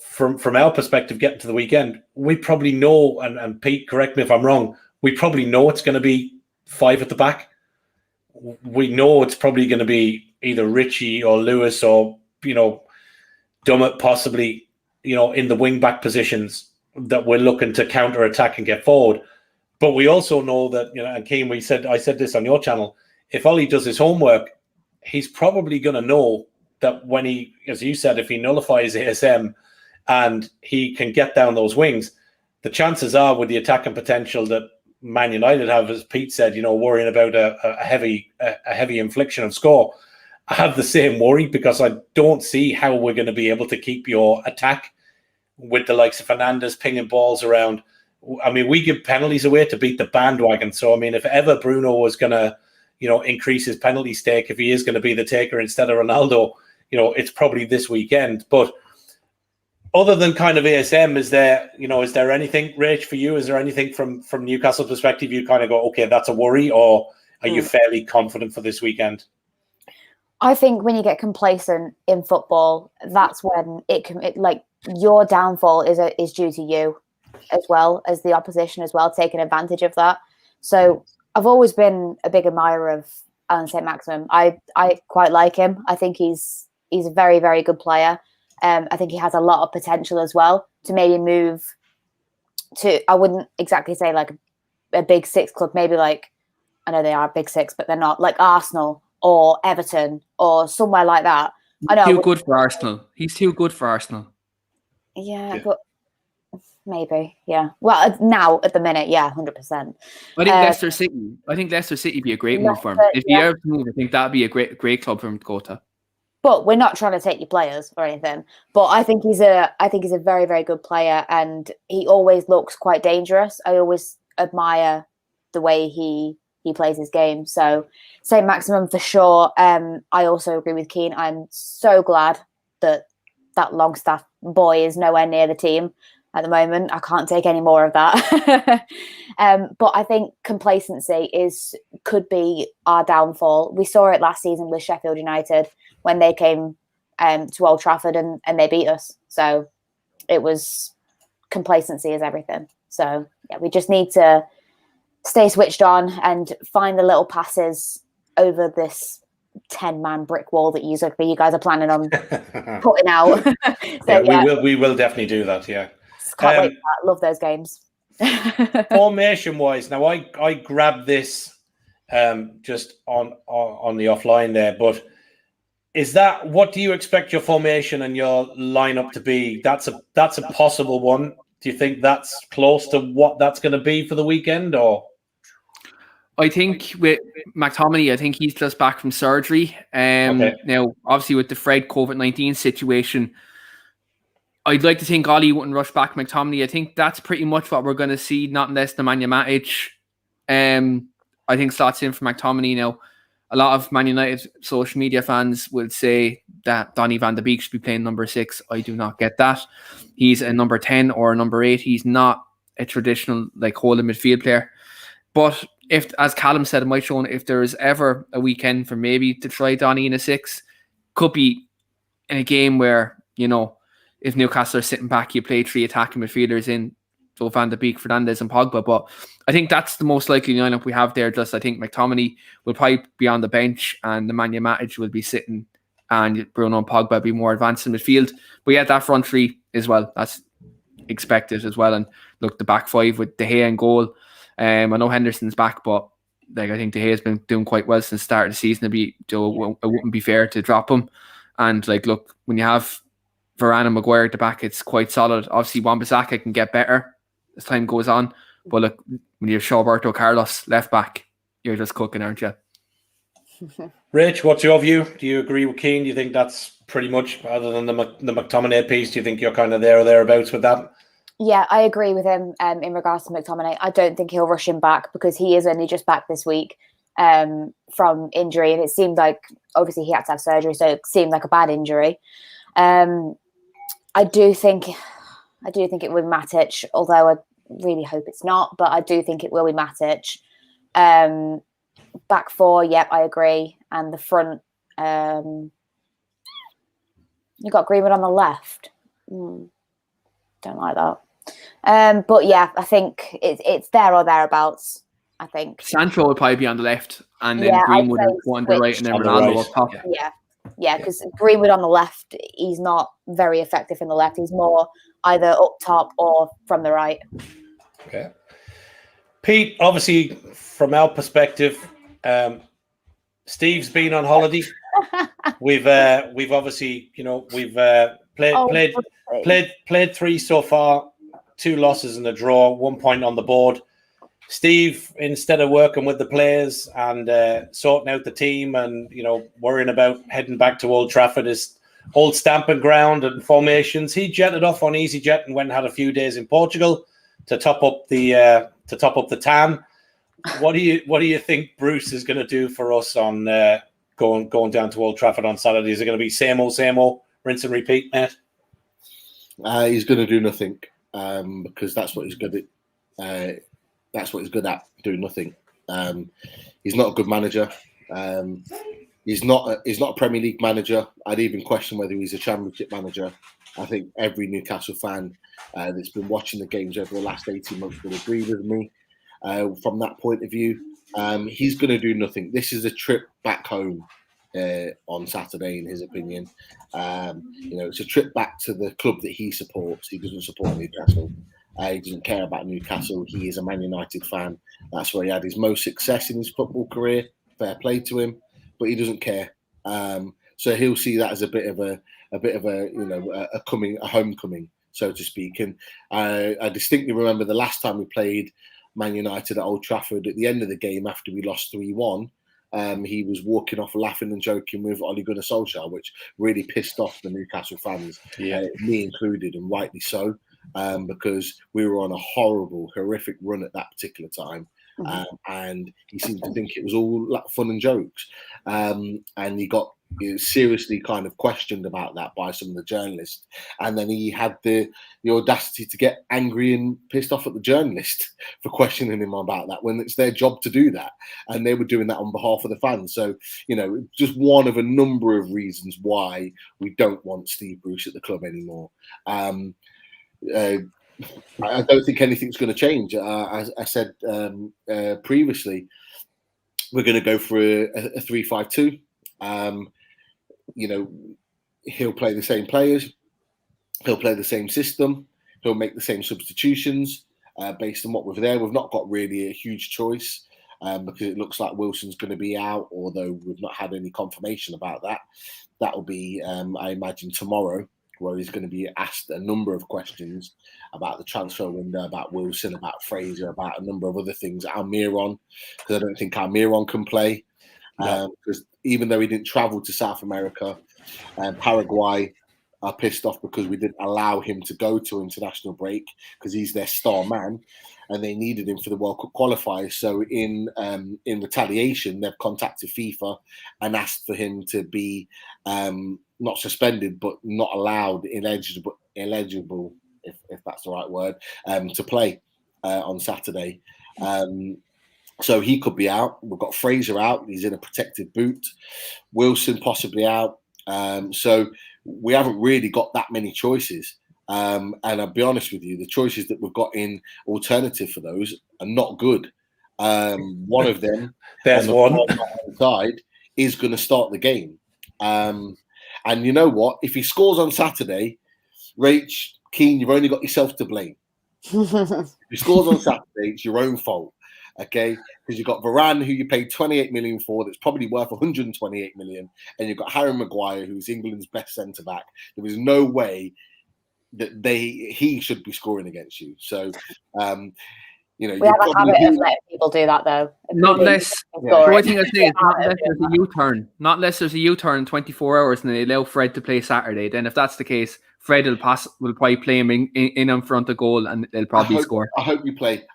from our perspective, getting to the weekend, we probably know, and Pete, correct me if I'm wrong, we probably know it's going to be 5 at the back. We know it's probably going to be either Richie or Lewis or, Dummett possibly, in the wing back positions that we're looking to counter attack and get forward. But we also know that, and Keane, I said this on your channel, if Ollie does his homework, he's probably going to know that when he, as you said, if he nullifies ASM and he can get down those wings, the chances are with the attacking potential that Man United have, as Pete said, worrying about a heavy infliction of score, I have the same worry because I don't see how we're going to be able to keep your attack with the likes of Fernandes pinging balls around. I mean, we give penalties away to beat the bandwagon. So, I mean, if ever Bruno was going to, increase his penalty stake, if he is going to be the taker instead of Ronaldo, it's probably this weekend. But other than kind of ASM, is there anything, Rach, for you? Is there anything from Newcastle's perspective you kind of go, okay, that's a worry, or are you fairly confident for this weekend? I think when you get complacent in football, that's when your downfall is due to you, as well as the opposition as well, taking advantage of that. So I've always been a big admirer of Alan St. Maximin. I quite like him. I think he's a very, very good player. I think he has a lot of potential as well to maybe move to, I wouldn't exactly say like a big 6 club, maybe like, I know they are big 6, but they're not, like Arsenal or Everton or somewhere like that. Too good for Arsenal. He's too good for Arsenal. Yeah, but maybe, yeah. Well, now at the minute, yeah, 100%. I think Leicester City be a great move for him. If he ever move, I think that'd be a great club for him to go to. But we're not trying to take your players or anything. But I think he's a very, very good player, and he always looks quite dangerous. I always admire the way he plays his game. So St. Maximin for sure. I also agree with Keane. I'm so glad that Longstaff boy is nowhere near the team at the moment. I can't take any more of that. But I think complacency could be our downfall. We saw it last season with Sheffield United when they came to Old Trafford and they beat us. So it was complacency is everything. So yeah, we just need to stay switched on and find the little passes over this 10-man brick wall that you guys are planning on putting out. So, we will definitely do that. Yeah, can't wait for that. Love those games. Formation wise, now I grabbed this just on the offline there, but is that what do you expect your formation and your lineup to be? That's a possible one. Do you think that's close to what that's going to be for the weekend, or? I think with McTominay, I think he's just back from surgery. Now, obviously, with the Fred COVID-19 situation, I'd like to think Ollie wouldn't rush back McTominay. I think that's pretty much what we're going to see, not unless Nemanja Matic, I think, slots in for McTominay. Now, a lot of Man United social media fans would say that Donny van de Beek should be playing number 6. I do not get that. He's a number 10 or a number 8. He's not a traditional holding midfield player. But if, as Callum said in my show, if there is ever a weekend for maybe to try Donny in a 6, could be in a game where, if Newcastle are sitting back, you play 3 attacking midfielders in, so Van de Beek, Fernandes and Pogba. But I think that's the most likely lineup we have there. Just I think McTominay will probably be on the bench and Nemanja Matic will be sitting and Bruno and Pogba be more advanced in midfield. But yeah, that front 3 as well. That's expected as well. And look, the back 5 with De Gea and goal. I know Henderson's back, but I think De Gea's been doing quite well since the start of the season. It wouldn't be fair to drop him. And look, when you have Varane and Maguire at the back, it's quite solid. Obviously, Wan-Bissaka can get better as time goes on. But look, when you have Roberto Carlos left back, you're just cooking, aren't you? Rich, what's your view? Do you agree with Keane? Do you think that's pretty much, other than the McTominay piece, do you think you're kind of there or thereabouts with that? Yeah, I agree with him in regards to McTominay. I don't think he'll rush him back because he is only just back this week from injury. And it seemed like, obviously, he had to have surgery, so it seemed like a bad injury. I do think it would Matic, although really hope it's not, but I do think it will be Matic. Back four, yep, I agree. And the front, you got Greenwood on the left. Don't like that. But yeah, I think it's there or thereabouts. I think Sancho would probably be on the left, and then Greenwood would go on the right, and then Ronaldo up top. Yeah, because Greenwood on the left, he's not very effective in the left. He's more either up top or from the right. Okay. Pete, obviously, from our perspective, Steve's been on holiday. We've obviously, we've played 3 so far, 2 losses and a draw, 1 point on the board. Steve, instead of working with the players and sorting out the team and worrying about heading back to Old Trafford, his old stamping ground and formations, he jetted off on EasyJet and went and had a few days in Portugal to top up the tan. What do you think Bruce is going to do for us on going down to Old Trafford on Saturday? Is it going to be same old, rinse and repeat, mate? He's going to do nothing because that's what he's good at. That's what he's good at, doing nothing. He's not a good manager. He's not a Premier League manager. I'd even question whether he's a Championship manager. I think every Newcastle fan that's been watching the games over the last 18 months will agree with me from that point of view. He's going to do nothing. This is a trip back home on Saturday, in his opinion. It's a trip back to the club that he supports. He doesn't support Newcastle. He doesn't care about Newcastle. He is a Man United fan. That's where he had his most success in his football career. Fair play to him, but he doesn't care. So he'll see that as a bit of a homecoming, so to speak. And I distinctly remember the last time we played Man United at Old Trafford. At the end of the game, after we lost 3-1, he was walking off laughing and joking with Ole Gunnar Solskjaer, which really pissed off the Newcastle fans, me included, and rightly so. Because we were on a horrific run at that particular time. And he seemed to think it was all like fun and jokes. And he got seriously kind of questioned about that by some of the journalists. And then he had the audacity to get angry and pissed off at the journalist for questioning him about that, when it's their job to do that. And they were doing that on behalf of the fans. So, just one of a number of reasons why we don't want Steve Bruce at the club anymore. I don't think anything's going to change. As I said previously, we're going to go for a 3-5-2. He'll play the same players. He'll play the same system. He'll make the same substitutions based on what we're there. We've not got really a huge choice because it looks like Wilson's going to be out, although we've not had any confirmation about that. That will be, I imagine, tomorrow, where he's going to be asked a number of questions about the transfer window, about Wilson, about Fraser, about a number of other things. Almiron, because I don't think Almiron can play. Because even though he didn't travel to South America, Paraguay are pissed off because we didn't allow him to go to international break because he's their star man, and they needed him for the World Cup qualifiers. So in retaliation, they've contacted FIFA and asked for him to be not suspended, but not allowed, ineligible, if that's the right word, to play on Saturday. So he could be out. We've got Fraser out. He's in a protected boot. Wilson possibly out. So we haven't really got that many choices. And I'll be honest with you, the choices that we've got in alternative for those are not good. One of them, there's one side, is going to start the game. And you know what? If he scores on Saturday, Rach, Keane, you've only got yourself to blame. If he scores on Saturday, it's your own fault. Okay, because you've got Varane, who you paid 28 million for, that's probably worth 128 million, and you've got Harry Maguire, who's England's best centre back. There is no way that he should be scoring against you. So, we have a habit of letting people do that, though. Not less. I think I say not less there's a U-turn. Not less there's a U-turn in 24 hours, and they allow Fred to play Saturday. Then, if that's the case, Fred will probably play him in front of goal, and they'll probably score. I hope you play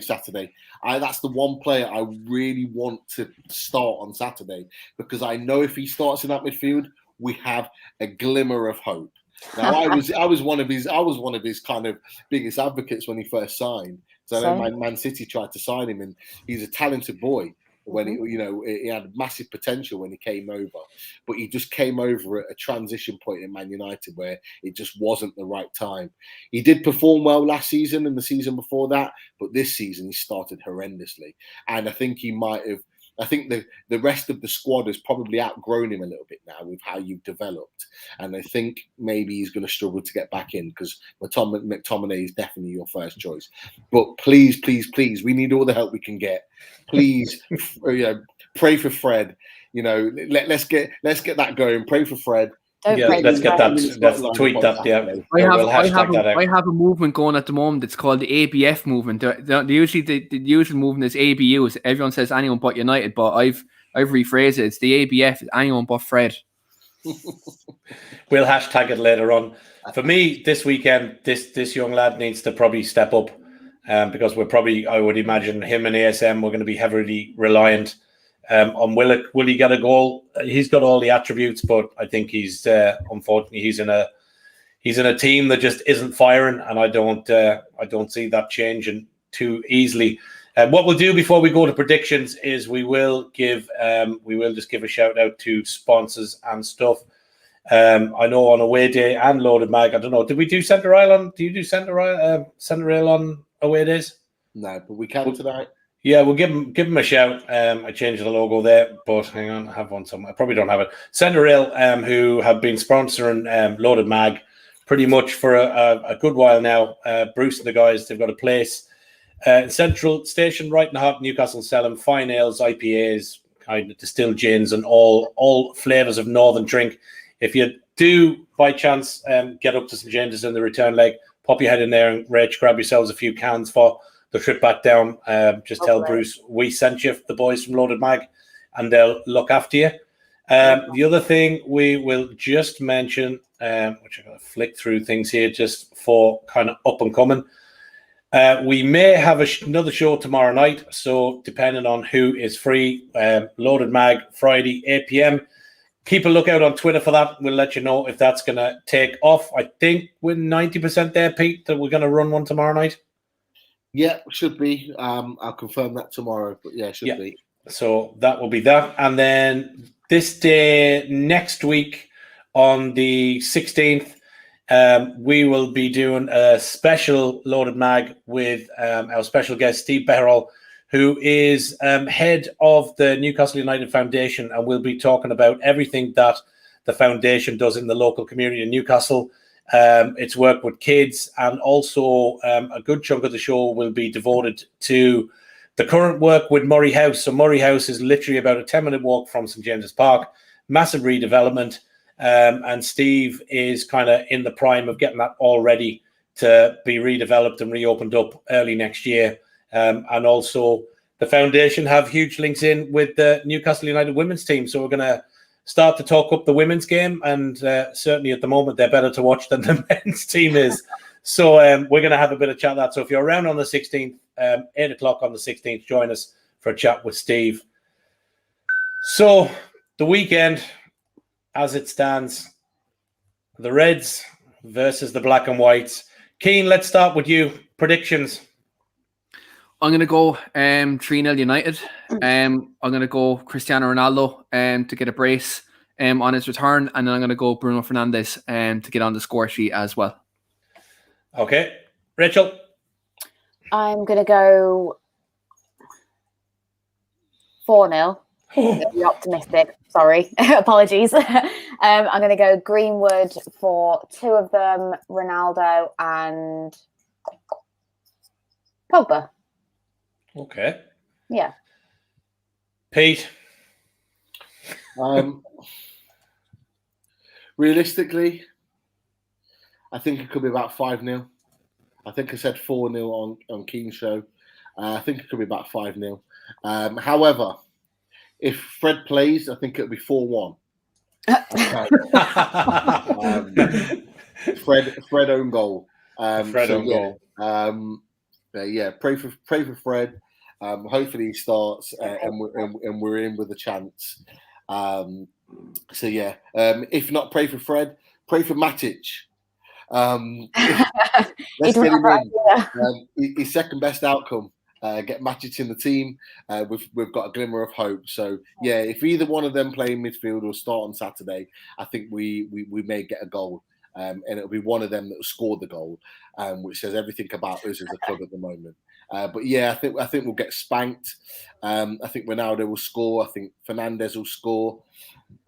Saturday. That's the one player I really want to start on Saturday, because I know if he starts in that midfield, we have a glimmer of hope. Now I was one of his kind of biggest advocates when he first signed. So I know Man City tried to sign him, and he's a talented boy. When he had massive potential when he came over, but he just came over at a transition point in Man United where it just wasn't the right time. He did perform well last season and the season before that, but this season he started horrendously, and I think I think the rest of the squad has probably outgrown him a little bit now with how you've developed. And I think maybe he's going to struggle to get back in because McTominay is definitely your first choice. But please, please, please, we need all the help we can get. Please, pray for Fred. Let's get that going. Pray for Fred. Let's get that. Let's tweet that. Yeah, I have a movement going at the moment. It's called the ABF movement. The usual movement is ABUs. Everyone says anyone but United, but I've rephrased it. It's the ABF. Anyone but Fred. We'll hashtag it later on. For me, this weekend, this young lad needs to probably step up, because we're probably, I would imagine, him and ASM we're going to be heavily reliant on Willock. Will he get a goal? He's got all the attributes, but I think he's unfortunately he's in a team that just isn't firing, and I don't see that changing too easily. What we'll do before we go to predictions is we will just give a shout out to sponsors and stuff. I know on away day and Loaded Mag, I don't know, did we do Centre Isle do you do Centre Isle on away days? No, but we can tonight. Yeah, we'll give him a shout. I changed the logo there, but hang on, I have one somewhere. I probably don't have it. Centre Isle, who have been sponsoring Loaded Mag pretty much for a good while now. Bruce and the guys, they've got a place Central Station right in the heart of Newcastle, selling fine ales, IPAs, kind of distilled gins, and all flavours of northern drink. If you do by chance get up to St James's in the return leg, pop your head in there and grab yourselves a few cans for the trip back down. Just tell Bruce we sent you, the boys from Loaded Mag, and they'll look after you. The other thing we will just mention, which I'm going to flick through things here just for kind of up and coming. We may have another show tomorrow night, so depending on who is free, Loaded Mag, Friday, 8 p.m. Keep a lookout on Twitter for that. We'll let you know if that's going to take off. I think we're 90% there, Pete, that we're going to run one tomorrow night. Yeah, should be. I'll confirm that tomorrow, but yeah, should be. So that will be that. And then this day, next week, on the 16th, we will be doing a special Loaded Mag with our special guest, Steve Behrall, who is head of the Newcastle United Foundation, and we'll be talking about everything that the foundation does in the local community in Newcastle. Its work with kids, and also a good chunk of the show will be devoted to the current work with Murray House. So Murray House is literally about a 10-minute walk from St James's Park, massive redevelopment, and Steve is kind of in the prime of getting that all ready to be redeveloped and reopened up early next year. And also the foundation have huge links in with the Newcastle United women's team. So we're going to start to talk up the women's game, and certainly at the moment they're better to watch than the men's team is. So we're going to have a bit of chat that. So if you're around on the 16th, 8 o'clock on the 16th, join us for a chat with Steve. So the weekend, as it stands, the Reds versus the Black and Whites. Keane, let's start with you. Predictions. I'm going to go 3-0 United. I'm going to go Cristiano Ronaldo to get a brace on his return. And then I'm going to go Bruno Fernandes to get on the score sheet as well. Okay. Rachel? I'm going to go 4-0. Be optimistic. Sorry. Apologies. I'm going to go Greenwood for two of them, Ronaldo and Pogba. Okay. Yeah. Pete? Realistically, I think it could be about 5-0. I think I said 4-0 on Keane's show. I think it could be about 5-0. However, if Fred plays, I think it'll be 4-1. Fred own goal. Fred own goal. Yeah, pray for Fred. Hopefully he starts and we're in with a chance. So yeah, if not pray for Fred, pray for Matic. He Let's get him in. idea. His second best outcome. Get Matic in the team. We've got a glimmer of hope. So yeah, if either one of them play in midfield or start on Saturday, I think we may get a goal, and it'll be one of them that will score the goal, which says everything about us as a club at the moment. But yeah, I think we'll get spanked. I think Ronaldo will score. I think Fernandes will score.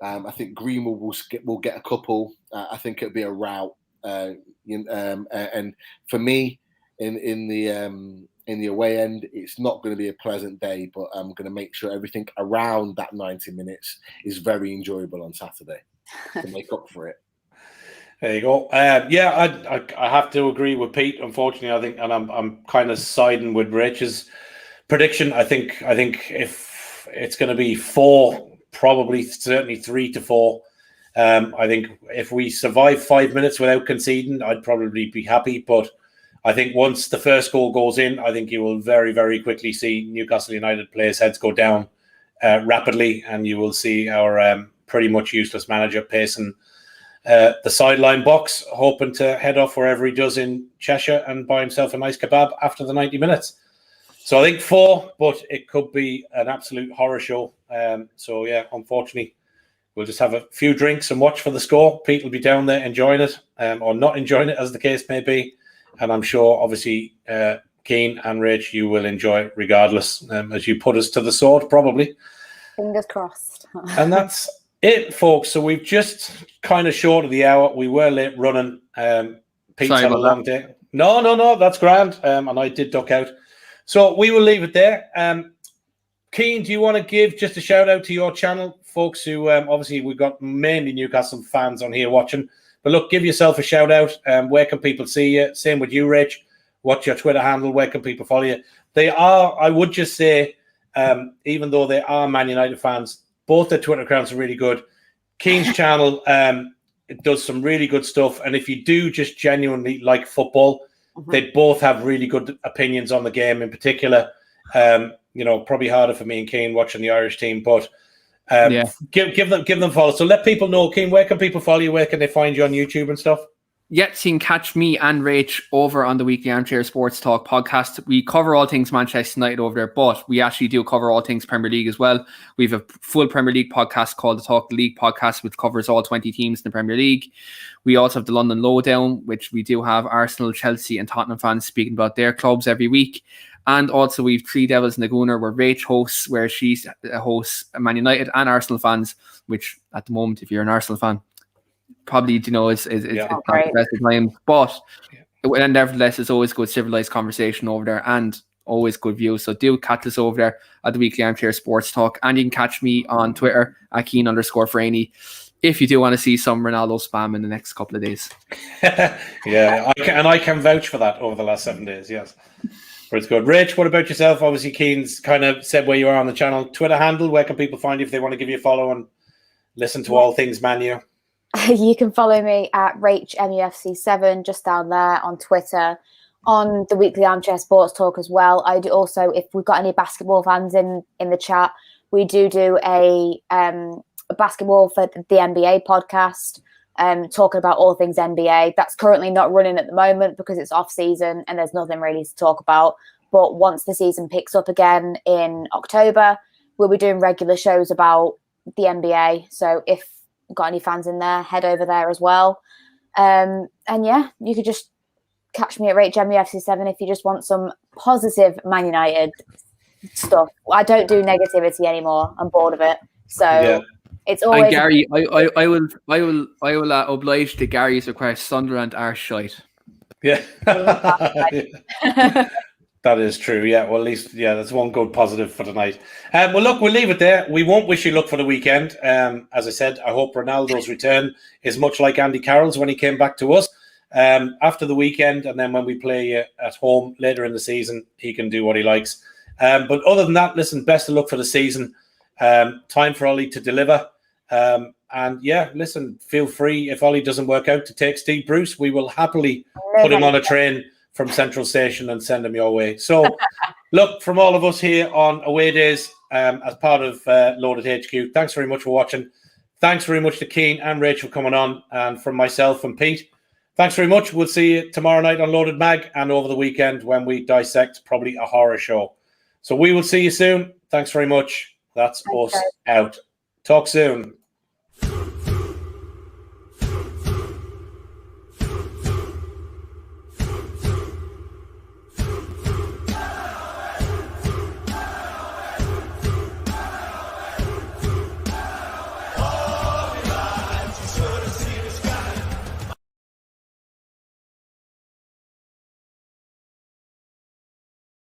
I think Greenwood will get a couple. I think it'll be a rout. And for me, in the away end, it's not going to be a pleasant day, but I'm going to make sure everything around that 90 minutes is very enjoyable on Saturday to make up for it. There you go. Yeah, I have to agree with Pete. Unfortunately, I think, and I'm kind of siding with Rich's prediction. I think if it's going to be 4, probably certainly 3-4. I think if we survive 5 minutes without conceding, I'd probably be happy. But I think once the first goal goes in, I think you will very, very quickly see Newcastle United players' heads go down rapidly, and you will see our pretty much useless manager pacing the sideline box, hoping to head off wherever he does in Cheshire and buy himself a nice kebab after the 90 minutes. So I think 4, but it could be an absolute horror show. So yeah, unfortunately, we'll just have a few drinks and watch for the score. Pete will be down there enjoying it, or not enjoying it, as the case may be. And I'm sure, obviously, Keane and Rach, you will enjoy it regardless, as you put us to the sword, probably. Fingers crossed. And that's it, folks. So we've just kind of short of the hour. We were late running. Pete's Sorry had a about long day. No, that's grand. And I did duck out. So we will leave it there. Keane, do you want to give just a shout out to your channel, folks who obviously we've got mainly Newcastle fans on here watching, but look, give yourself a shout out. Where can people see you? Same with you, Rich. What's your Twitter handle? Where can people follow you? They are, I would just say, even though they are Man United fans, both their Twitter accounts are really good. Keane's channel, it does some really good stuff. And if you do just genuinely like football, they both have really good opinions on the game. In particular, probably harder for me and Keane watching the Irish team, but give them a follow. So let people know, Keane, where can people follow you? Where can they find you on YouTube and stuff? Yeah, so you can catch me and Rach over on the Weekly Armchair Sports Talk podcast. We cover all things Manchester United over there, but we actually do cover all things Premier League as well. We have a full Premier League podcast called the Talk League podcast, which covers all 20 teams in the Premier League. We also have the London Lowdown, which we do have Arsenal, Chelsea and Tottenham fans speaking about their clubs every week. And also we've Three Devils in the Gooner, where Rach hosts, where she hosts Man United and Arsenal fans, which at the moment, if you're an Arsenal fan, probably, it's not the best of times. But nevertheless, it's always good civilized conversation over there and always good views. So do catch us over there at the Weekly Armchair Sports Talk. And you can catch me on Twitter at Keen_Franey if you do want to see some Ronaldo spam in the next couple of days. Yeah, I can vouch for that over the last 7 days, yes. But it's good. Rich, what about yourself? Obviously, Keane's kind of said where you are on the channel. Twitter handle, where can people find you if they want to give you a follow and listen to all things Man U? You can follow me at RachMUFC7, just down there on Twitter, on the Weekly Armchair Sports Talk as well. I do also, if we've got any basketball fans in the chat, we do a basketball for the NBA podcast, talking about all things NBA. That's currently not running at the moment because it's off season and there's nothing really to talk about. But once the season picks up again in October, we'll be doing regular shows about the NBA. So if you've got any fans in there, head over there as well. And yeah, you could just catch me at RachMUFC7 if you just want some positive Man United stuff. I don't do negativity anymore. I'm bored of it. So yeah. It's always. And Gary, I will oblige to Gary's request. Sunderland are shite. Yeah. That is true. Yeah. Well, at least, that's one good positive for tonight. Well, look, we'll leave it there. We won't wish you luck for the weekend. As I said, I hope Ronaldo's return is much like Andy Carroll's when he came back to us after the weekend. And then when we play at home later in the season, he can do what he likes. But other than that, listen, best of luck for the season. Time for Ollie to deliver. And yeah, listen, feel free, if Ollie doesn't work out, to take Steve Bruce. We will happily put him on a train from Central Station and send him your way. So, look, from all of us here on Away Days, as part of Loaded HQ, thanks very much for watching. thanks very much to Keane and Rachel for coming on, and from myself and Pete. Thanks very much. We'll see you tomorrow night on Loaded Mag and over the weekend when we dissect probably a horror show. So we will see you soon. Thanks very much. That's us out. Talk soon.